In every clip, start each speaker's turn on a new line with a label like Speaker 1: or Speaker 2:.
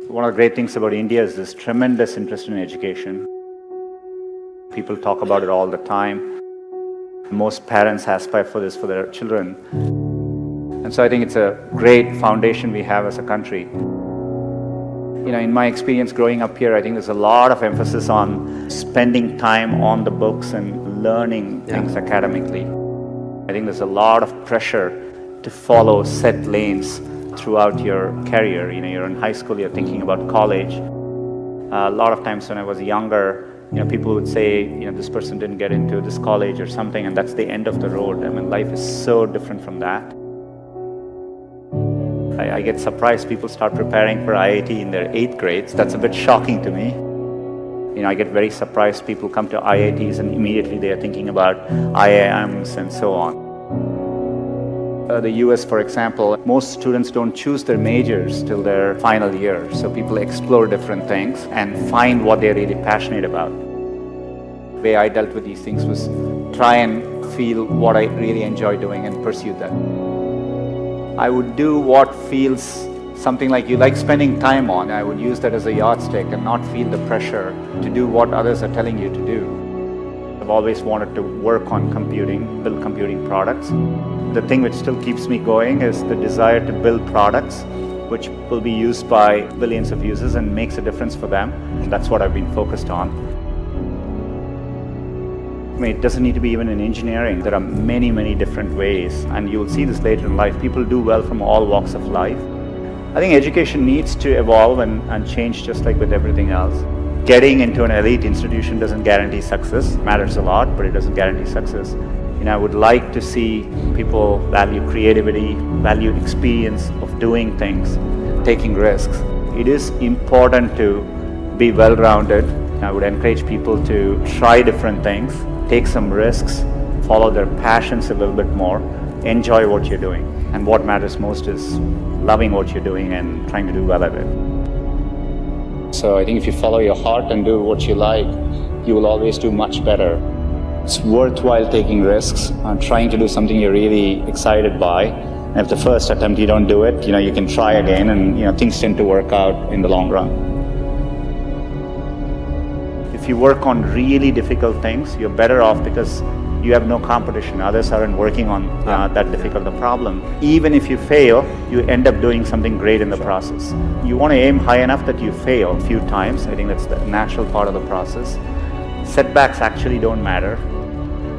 Speaker 1: One of the great things about India is this tremendous interest in education. People talk about it all the time. Most parents aspire for this for their children. And so I think it's a great foundation we have as a country. In my experience growing up here, I think there's a lot of emphasis on spending time on the books and learning things academically. I think there's a lot of pressure to follow set lanes throughout your career. You're in high school, you're thinking about college. A lot of times when I was younger, people would say, this person didn't get into this college or something, and that's the end of the road. I mean, life is so different from that. I get surprised people start preparing for IIT in their 8th grades. That's a bit shocking to me. I get very surprised people come to IITs and immediately they are thinking about IIMs and so on. The US, for example, most students don't choose their majors till their final year. So people explore different things and find what they're really passionate about. The way I dealt with these things was try and feel what I really enjoy doing and pursue that. I would do what feels something like you like spending time on. I would use that as a yardstick and not feel the pressure to do what others are telling you to do. I've always wanted to work on computing, build computing products. The thing which still keeps me going is the desire to build products which will be used by billions of users and makes a difference for them. And that's what I've been focused on. It doesn't need to be even in engineering. There are many, many different ways, and you will see this later in life. People do well from all walks of life. I think education needs to evolve and change just like with everything else. Getting into an elite institution doesn't guarantee success. It matters a lot, but it doesn't guarantee success. I would like to see people value creativity, value experience of doing things, taking risks. It is important to be well-rounded. I would encourage people to try different things, take some risks, follow their passions a little bit more, enjoy what you're doing. And what matters most is loving what you're doing and trying to do well at it. So I think if you follow your heart and do what you like, you will always do much better. It's worthwhile taking risks and trying to do something you're really excited by. And if the first attempt you don't do it, you can try again, and things tend to work out in the long run. If you work on really difficult things, you're better off because you have no competition. Others aren't working on that difficult a problem. Even if you fail, you end up doing something great in the process. You want to aim high enough that you fail a few times. I think that's the natural part of the process. Setbacks actually don't matter.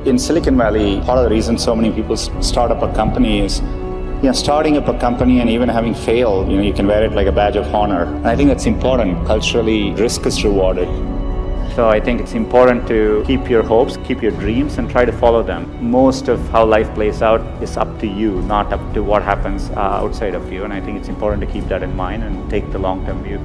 Speaker 1: In Silicon Valley, part of the reason so many people start up a company is starting up a company and even having failed, you can wear it like a badge of honor. And I think that's important. Culturally, risk is rewarded. So I think it's important to keep your hopes, keep your dreams, and try to follow them. Most of how life plays out is up to you, not up to what happens outside of you. And I think it's important to keep that in mind and take the long-term view.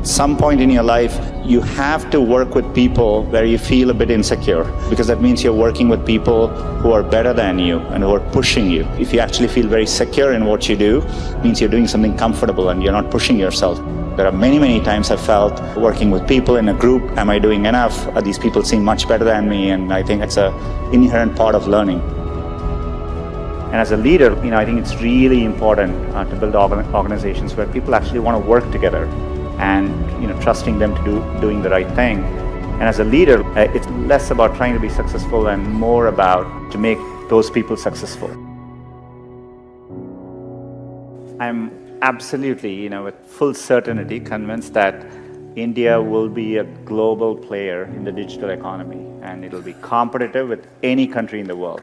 Speaker 1: Some point in your life, you have to work with people where you feel a bit insecure, because that means you're working with people who are better than you and who are pushing you. If you actually feel very secure in what you do, it means you're doing something comfortable and you're not pushing yourself. There are many, many times I felt working with people in a group, am I doing enough? These people seem much better than me, and I think it's an inherent part of learning. And as a leader, I think it's really important to build organizations where people actually want to work together and trusting them to doing the right thing. And as a leader, it's less about trying to be successful and more about to make those people successful. I'm absolutely, with full certainty convinced that India will be a global player in the digital economy, and it'll be competitive with any country in the world.